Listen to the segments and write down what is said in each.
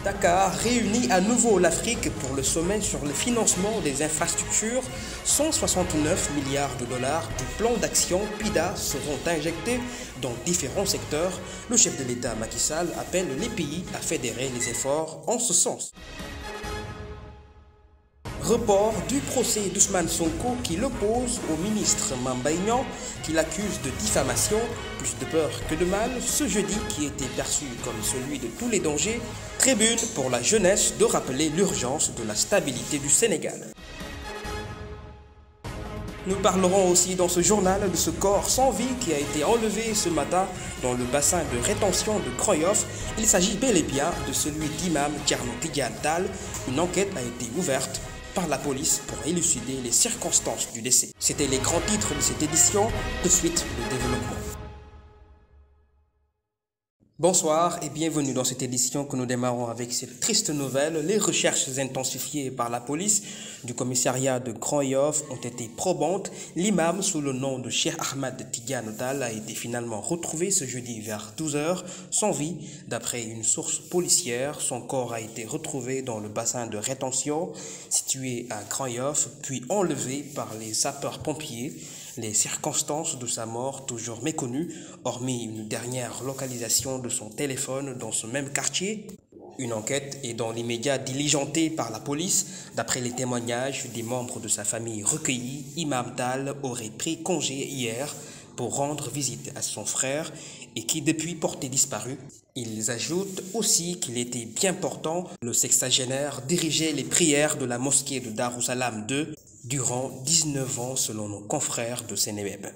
Dakar réunit à nouveau l'Afrique pour le sommet sur le financement des infrastructures. 169 milliards de dollars du plan d'action PIDA seront injectés dans différents secteurs. Le chef de l'État Macky Sall appelle les pays à fédérer les efforts en ce sens. Report du procès d'Ousmane Sonko qui l'oppose au ministre Mame Mbaye Niang qui l'accuse de diffamation. Plus de peur que de mal, ce jeudi qui était perçu comme celui de tous les dangers, tribune pour la jeunesse de rappeler l'urgence de la stabilité du Sénégal. Nous parlerons aussi dans ce journal de ce corps sans vie qui a été enlevé ce matin dans le bassin de rétention de Grand Yoff. Il s'agit bel et bien de celui d'Imam Thierno Tidiane Tall. Une enquête a été ouverte par la police pour élucider les circonstances du décès. C'était les grands titres de cette édition. Tout de suite, le développement. Bonsoir et bienvenue dans cette édition que nous démarrons avec cette triste nouvelle. Les recherches intensifiées par la police du commissariat de Grand Yoff ont été probantes. L'imam sous le nom de Cheikh Ahmed Tidiane Tall a été finalement retrouvé ce jeudi vers 12 h sans vie. D'après une source policière, son corps a été retrouvé dans le bassin de rétention situé à Grand Yoff, puis enlevé par les sapeurs-pompiers. Les circonstances de sa mort toujours méconnues, hormis une dernière localisation de son téléphone dans ce même quartier. Une enquête est dans l'immédiat diligentée par la police. D'après les témoignages des membres de sa famille recueillis, Imam Tall aurait pris congé hier pour rendre visite à son frère et qui depuis porté disparu. Ils ajoutent aussi qu'il était bien portant. Le sexagénaire dirigeait les prières de la mosquée de Darussalam II durant 19 ans selon nos confrères de Sénéweb.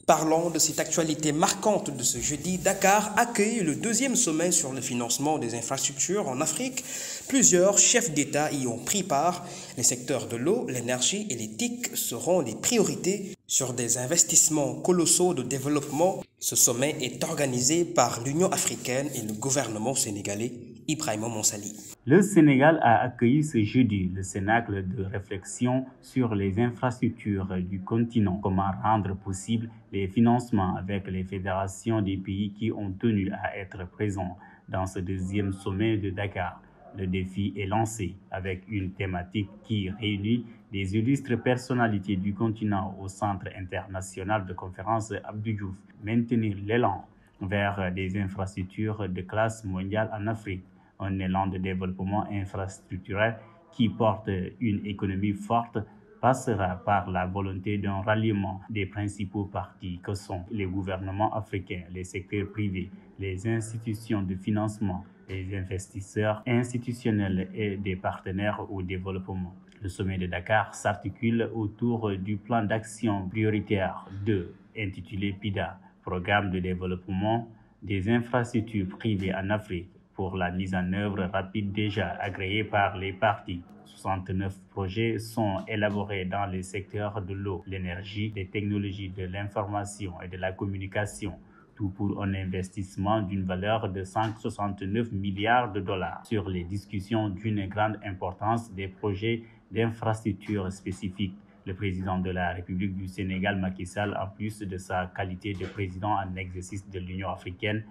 Parlons de cette actualité marquante de ce jeudi. Dakar accueille le deuxième sommet sur le financement des infrastructures en Afrique. Plusieurs chefs d'État y ont pris part. Les secteurs de l'eau, l'énergie et les TIC seront les priorités sur des investissements colossaux de développement. Ce sommet est organisé par l'Union africaine et le gouvernement sénégalais. Ibrahima Monsali. Le Sénégal a accueilli ce jeudi le cénacle de réflexion sur les infrastructures du continent. Comment rendre possible les financements avec les fédérations des pays qui ont tenu à être présents dans ce deuxième sommet de Dakar. Le défi est lancé avec une thématique qui réunit des illustres personnalités du continent au Centre international de conférence Abdou Diouf. Maintenir l'élan vers des infrastructures de classe mondiale en Afrique. Un élan de développement infrastructurel qui porte une économie forte passera par la volonté d'un ralliement des principaux partis que sont les gouvernements africains, les secteurs privés, les institutions de financement, les investisseurs institutionnels et des partenaires au développement. Le sommet de Dakar s'articule autour du plan d'action prioritaire 2, intitulé PIDA, Programme de développement des infrastructures privées en Afrique, pour la mise en œuvre rapide déjà agréée par les parties. 69 projets sont élaborés dans les secteurs de l'eau, l'énergie, les technologies de l'information et de la communication, tout pour un investissement d'une valeur de 169 milliards de dollars. Sur les discussions d'une grande importance des projets d'infrastructures spécifiques, le président de la République du Sénégal, Macky Sall, en plus de sa qualité de président en exercice de l'Union africaine,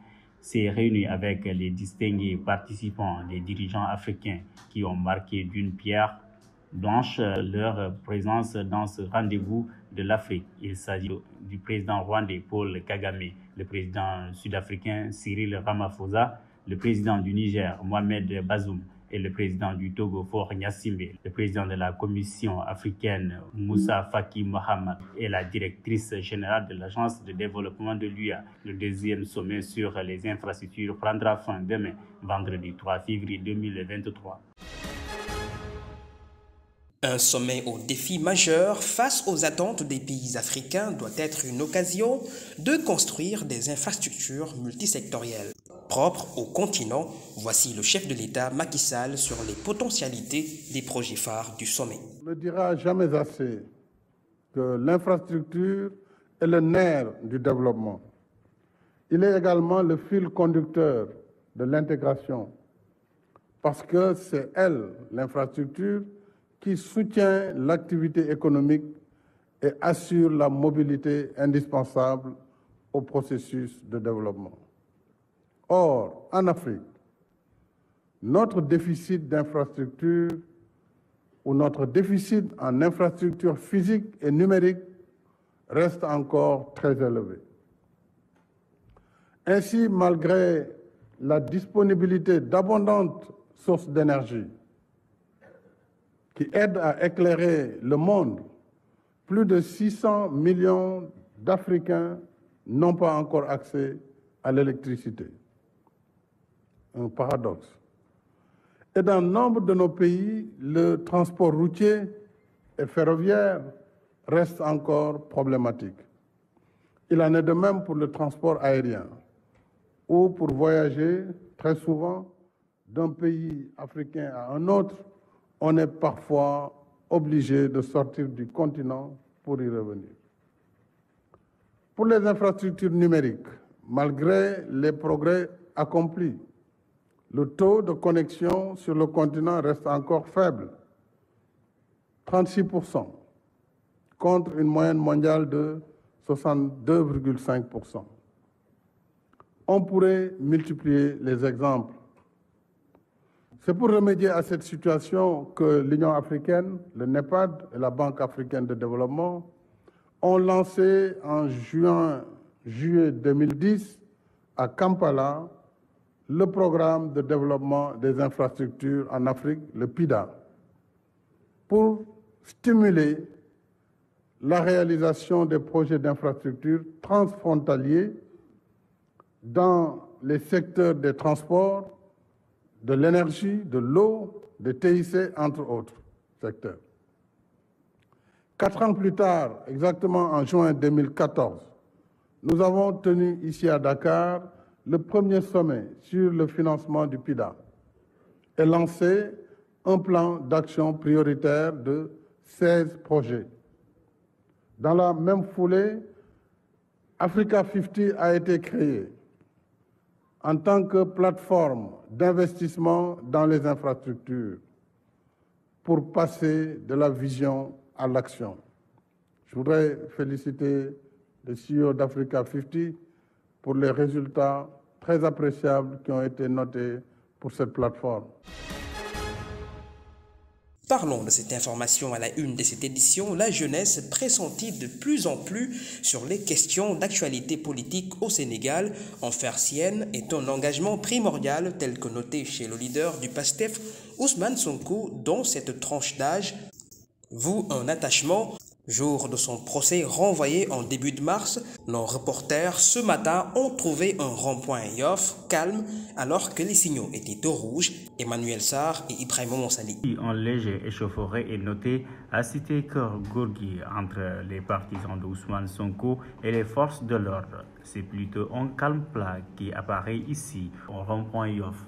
s'est réuni avec les distingués participants, les dirigeants africains qui ont marqué d'une pierre blanche leur présence dans ce rendez-vous de l'Afrique. Il s'agit du président rwandais Paul Kagame, le président sud-africain Cyril Ramaphosa, le président du Niger Mohamed Bazoum et le président du Togo Faure Gnassingbé, le président de la Commission africaine Moussa Faki Mohamed et la directrice générale de l'Agence de développement de l'UA. Le deuxième sommet sur les infrastructures prendra fin demain, vendredi 3 février 2023. Un sommet aux défis majeurs face aux attentes des pays africains doit être une occasion de construire des infrastructures multisectorielles propres au continent. Voici le chef de l'État Macky Sall sur les potentialités des projets phares du sommet. On ne dira jamais assez que l'infrastructure est le nerf du développement. Il est également le fil conducteur de l'intégration parce que c'est elle, l'infrastructure, qui soutient l'activité économique et assure la mobilité indispensable au processus de développement. Or, en Afrique, notre déficit d'infrastructures ou notre déficit en infrastructures physiques et numériques reste encore très élevé. Ainsi, malgré la disponibilité d'abondantes sources d'énergie qui aident à éclairer le monde, plus de 600 millions d'Africains n'ont pas encore accès à l'électricité. Un paradoxe. Et dans nombre de nos pays, le transport routier et ferroviaire reste encore problématique. Il en est de même pour le transport aérien, où pour voyager, très souvent, d'un pays africain à un autre, on est parfois obligé de sortir du continent pour y revenir. Pour les infrastructures numériques, malgré les progrès accomplis, le taux de connexion sur le continent reste encore faible, 36%, contre une moyenne mondiale de 62,5%. On pourrait multiplier les exemples. C'est pour remédier à cette situation que l'Union africaine, le NEPAD et la Banque africaine de développement ont lancé en juillet 2010 à Kampala le programme de développement des infrastructures en Afrique, le PIDA, pour stimuler la réalisation des projets d'infrastructures transfrontaliers dans les secteurs des transports, de l'énergie, de l'eau, des TIC, entre autres secteurs. 4 ans plus tard, exactement en juin 2014, nous avons tenu ici à Dakar le premier sommet sur le financement du PIDA et lancé un plan d'action prioritaire de 16 projets. Dans la même foulée, Africa 50 a été créé en tant que plateforme d'investissement dans les infrastructures pour passer de la vision à l'action. Je voudrais féliciter le CEO d'Africa 50 pour les résultats très appréciables qui ont été notés pour cette plateforme. Parlons de cette information à la une de cette édition. La jeunesse pressentit de plus en plus sur les questions d'actualité politique au Sénégal. En faire sienne est un engagement primordial tel que noté chez le leader du PASTEF, Ousmane Sonko, dont cette tranche d'âge voue un attachement. Jour de son procès renvoyé en début de mars, nos reporters ce matin ont trouvé un rond-point Yoff calme alors que les signaux étaient au rouge. Emmanuel Sarr et Ibrahima Monsali. Un léger échauffourée est noté à Cité Keur Gorgui entre les partisans d'Ousmane Sonko et les forces de l'ordre. C'est plutôt un calme plat qui apparaît ici au rond-point Yoff.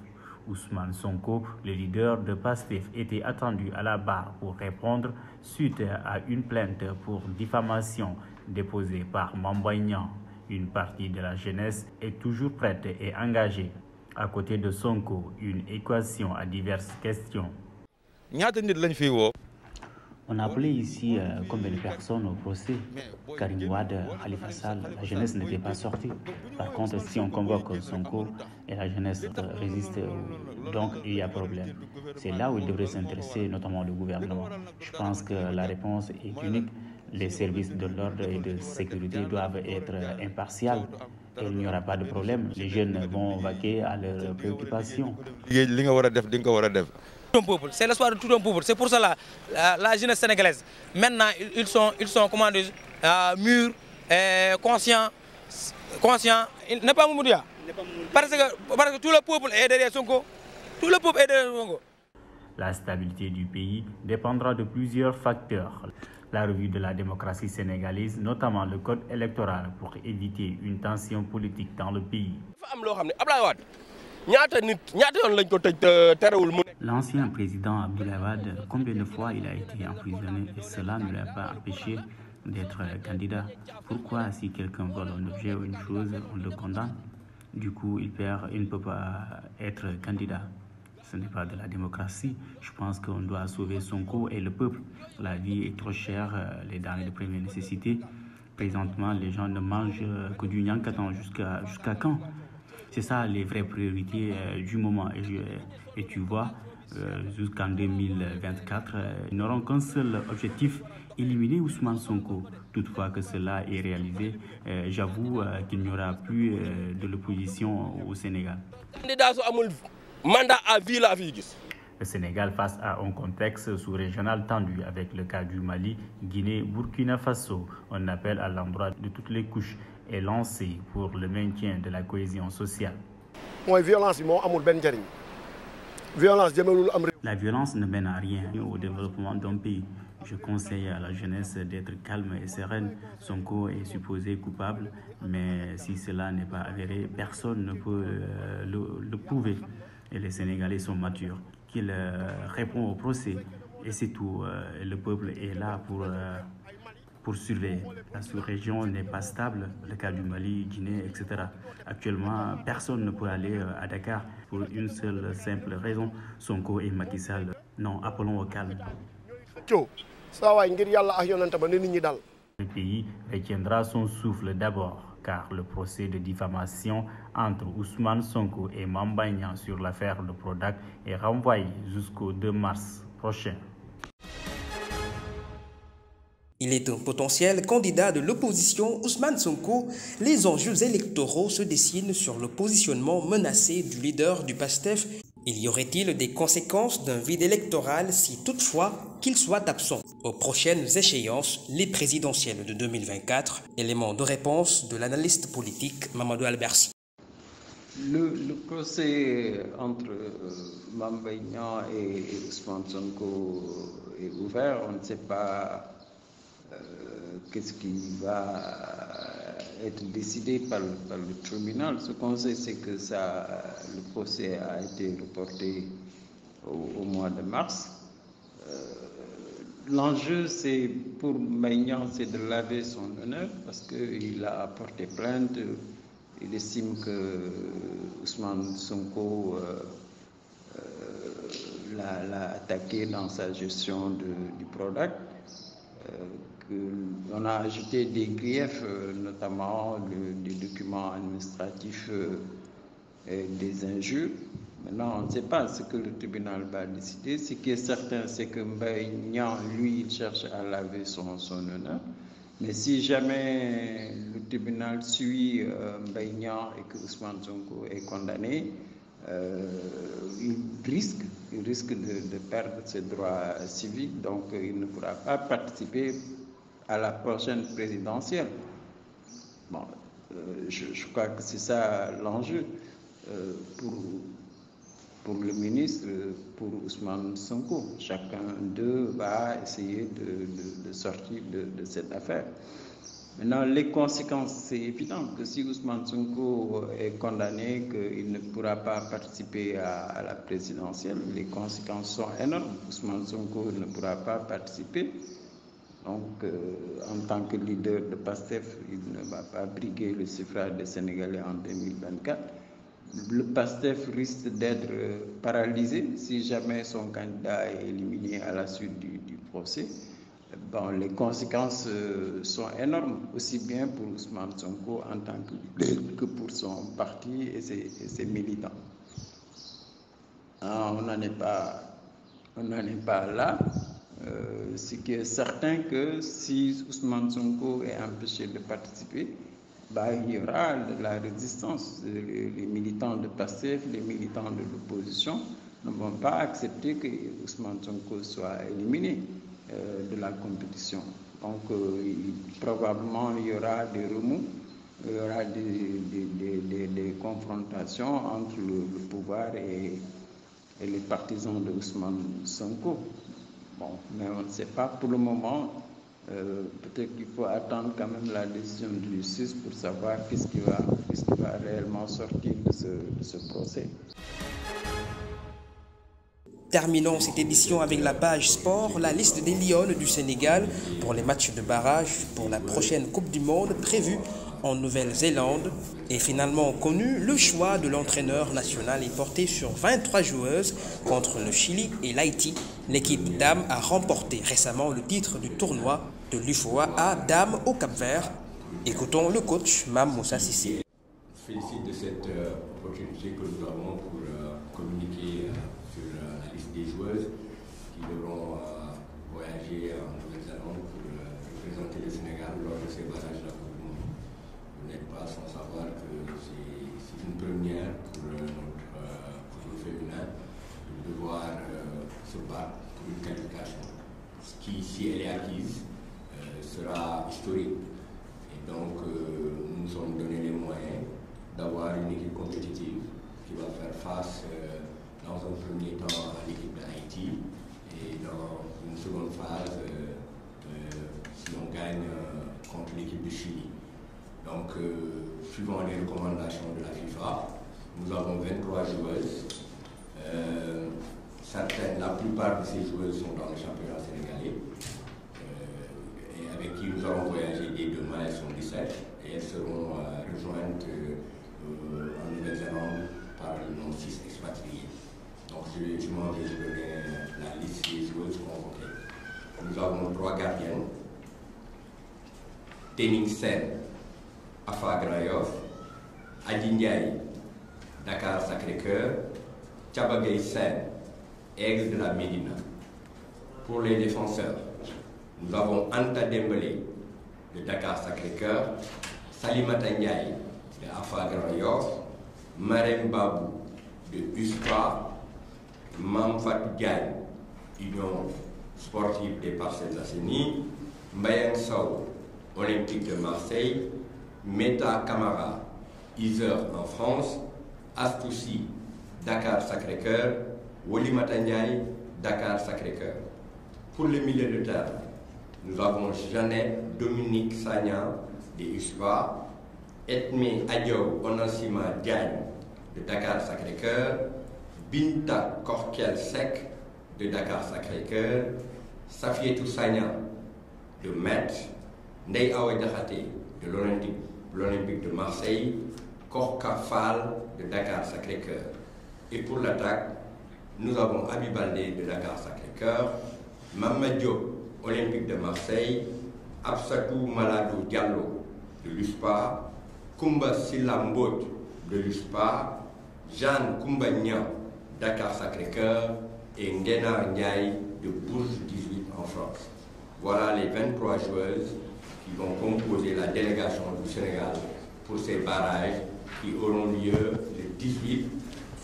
Ousmane Sonko, le leader de PASTEF, était attendu à la barre pour répondre suite à une plainte pour diffamation déposée par Mame Mbaye Niang. Une partie de la jeunesse est toujours prête et engagée. À côté de Sonko, une équation à diverses questions. On a appelé ici combien de personnes au procès? Karim Wade, Khalifa Sall, la jeunesse n'était pas sortie. Par contre, si on convoque Sonko et la jeunesse résiste, donc il y a problème. C'est là où il devrait s'intéresser, notamment le gouvernement. Je pense que la réponse est unique. Les services de l'ordre et de sécurité doivent être impartials. Et il n'y aura pas de problème. Les jeunes vont vaquer à leurs préoccupations. C'est l'espoir de tout un peuple. C'est pour cela la jeunesse sénégalaise. Maintenant, ils sont comment dire, mûrs, conscients. N'est pas Moumoudouya. Parce que tout le peuple est derrière Sonko. Tout le peuple est derrière Sonko. La stabilité du pays dépendra de plusieurs facteurs. La revue de la démocratie sénégalaise, notamment le code électoral, pour éviter une tension politique dans le pays. L'ancien président Abdoulaye Wade, combien de fois il a été emprisonné et cela ne l'a pas empêché d'être candidat. Pourquoi si quelqu'un vole un objet ou une chose, on le condamne? Du coup, il ne peut pas être candidat. Ce n'est pas de la démocratie. Je pense qu'on doit sauver Sonko et le peuple. La vie est trop chère, les denrées de première nécessité. Présentement, les gens ne mangent que du nyankatan jusqu'à quand? C'est ça les vraies priorités du moment. Et tu vois, jusqu'en 2024, ils n'auront qu'un seul objectif, éliminer Ousmane Sonko. Toutefois que cela est réalisé, j'avoue qu'il n'y aura plus de l'opposition au Sénégal. Mandat à vie la vie. Le Sénégal face à un contexte sous-régional tendu avec le cas du Mali, Guinée, Burkina Faso. Un appel à l'endroit de toutes les couches est lancé pour le maintien de la cohésion sociale. La violence ne mène à rien au développement d'un pays. Je conseille à la jeunesse d'être calme et sereine. Sonko est supposé coupable, mais si cela n'est pas avéré, personne ne peut le prouver. Et les Sénégalais sont matures. Qu'il répond au procès et c'est tout. Le peuple est là pour surveiller. La sous-région n'est pas stable, le cas du Mali, Guinée, etc. Actuellement, personne ne peut aller à Dakar pour une seule simple raison, Sonko et Macky Sall. Non, appelons au calme. Le pays retiendra son souffle d'abord, car le procès de diffamation entre Ousmane Sonko et Mame Mbaye Niang sur l'affaire de Prodac est renvoyé jusqu'au 2 mars prochain. Il est un potentiel candidat de l'opposition Ousmane Sonko. Les enjeux électoraux se dessinent sur le positionnement menacé du leader du PASTEF. Y aurait-il des conséquences d'un vide électoral si toutefois qu'il soit absent aux prochaines échéances, les présidentielles de 2024? Élément de réponse de l'analyste politique Mamadou Albersi. Le procès entre Mame Mbaye Niang et Ousmane Sonko est ouvert. On ne sait pas qu'est-ce qui va être décidé par le tribunal. Ce qu'on sait, c'est que le procès a été reporté au mois de mars. L'enjeu, c'est pour Mbaye Niang, c'est de laver son honneur parce qu'il a porté plainte. Il estime que Ousmane Sonko l'a attaqué dans sa gestion du Prodac. On a ajouté des griefs, notamment des documents administratifs et des injures. Maintenant, on ne sait pas ce que le tribunal va décider. Ce qui est certain, c'est que Mbaye Niang, lui, il cherche à laver son honneur. Mais si jamais le tribunal suit Mbaye Niang et que Ousmane Sonko est condamné, il risque de perdre ses droits civiques, donc il ne pourra pas participer à la prochaine présidentielle. Bon, je crois que c'est ça l'enjeu pour le ministre, pour Ousmane Sonko. Chacun d'eux va essayer de sortir de cette affaire. Maintenant, les conséquences, c'est évident que si Ousmane Sonko est condamné, qu'il ne pourra pas participer à la présidentielle, les conséquences sont énormes. Ousmane Sonko ne pourra pas participer. Donc, en tant que leader de PASTEF, il ne va pas briguer le suffrage des Sénégalais en 2024. Le PASTEF risque d'être paralysé si jamais son candidat est éliminé à la suite du procès. Bon, les conséquences sont énormes, aussi bien pour Ousmane Sonko en tant que leader que pour son parti et ses militants. On n'en est pas là. Ce qui est certain que si Ousmane Sonko est empêché de participer, il y aura de la résistance. Les militants de PASTEF, les militants de l'opposition ne vont pas accepter que Ousmane Sonko soit éliminé de la compétition. Donc, probablement, il y aura des remous, il y aura des confrontations entre le pouvoir et les partisans de Ousmane Sonko. Bon, mais on ne sait pas pour le moment. Peut-être qu'il faut attendre quand même la décision de justice pour savoir qu'est-ce qui va réellement sortir de ce procès. Terminons cette édition avec la page sport, la liste des Lions du Sénégal pour les matchs de barrage pour la prochaine Coupe du Monde prévue en Nouvelle-Zélande. Et finalement connu, le choix de l'entraîneur national est porté sur 23 joueuses contre le Chili et l'Haïti. L'équipe dames a remporté récemment le titre du tournoi de l'UFOA à dames au Cap-Vert. Écoutons le coach Mame Moussa Cissé. félicite de cette opportunité que nous avons pour communiquer sur la liste des joueuses qui devront voyager en Nouvelle-Zélande pour représenter le Sénégal lors de ces barrages de la Coupe du Monde. Vous n'êtes pas sans savoir que c'est une première pour notre football féminin de devoir se battre pour une qualification, ce qui, si elle est acquise, sera historique. Et donc, nous nous sommes donné les moyens d'avoir une équipe compétitive qui va faire face dans un premier temps à l'équipe d'Haïti et dans une seconde phase si on gagne contre l'équipe de Chili. Donc, suivant les recommandations de la FIFA, nous avons 23 joueuses. La plupart de ces joueuses sont dans le championnat sénégalais et avec qui nous allons voyager dès demain. Elles sont 17 et elles seront rejointes en Nouvelle-Zélande par nos 6 expatriés. Donc je m'en vais vous donner la liste des joueuses convoquées. Nous avons 3 gardiennes. Tening Sen, Afa Grand Yoff, Adji Ndiaye, Dakar Sacré-Cœur, Tchabagay Sen, Aigle de la Médina. Pour les défenseurs, nous avons Anta Dembélé de Dakar Sacré-Cœur, Salimata Ndiaye de Afa Grand Yoff, Marem Babou de USPA, Mam Fatou Diagne, Union sportive des Parcelles Assainies, Mbayang Sow, Olympique de Marseille, Meta Camara, Isère en France, Astoussi, Dakar Sacré-Cœur, Wolimata Ndiaye, Dakar Sacré-Cœur. Pour les milieux de terre, nous avons Jeannette Dominique Sagnan de USPA, Etme Adjo Onansima Diagne de Dakar Sacré-Cœur, Binta Korkel Sek de Dakar Sacré-Cœur, Safietou Sagnan de Metz, Ndeye Awa Diakhaté de l'Olympique de Marseille, Korka Fall de Dakar Sacré-Cœur. Et pour l'attaque, nous avons Abi Baldé de Dakar Sacré-Cœur, Mamad Diop, Olympique de Marseille, Absatou Maladou Diallo de l'USPA, Koumba Silambot de l'USPA, Jeanne Koumba Nian, Dakar Sacré-Cœur et Ngena Ndiaye de Bourges 18 en France. Voilà les 23 joueuses qui vont composer la délégation du Sénégal pour ces barrages qui auront lieu le 18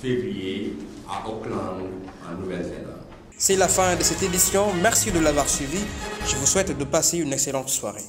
février à Auckland, en Nouvelle-Zélande. C'est la fin de cette édition. Merci de l'avoir suivi. Je vous souhaite de passer une excellente soirée.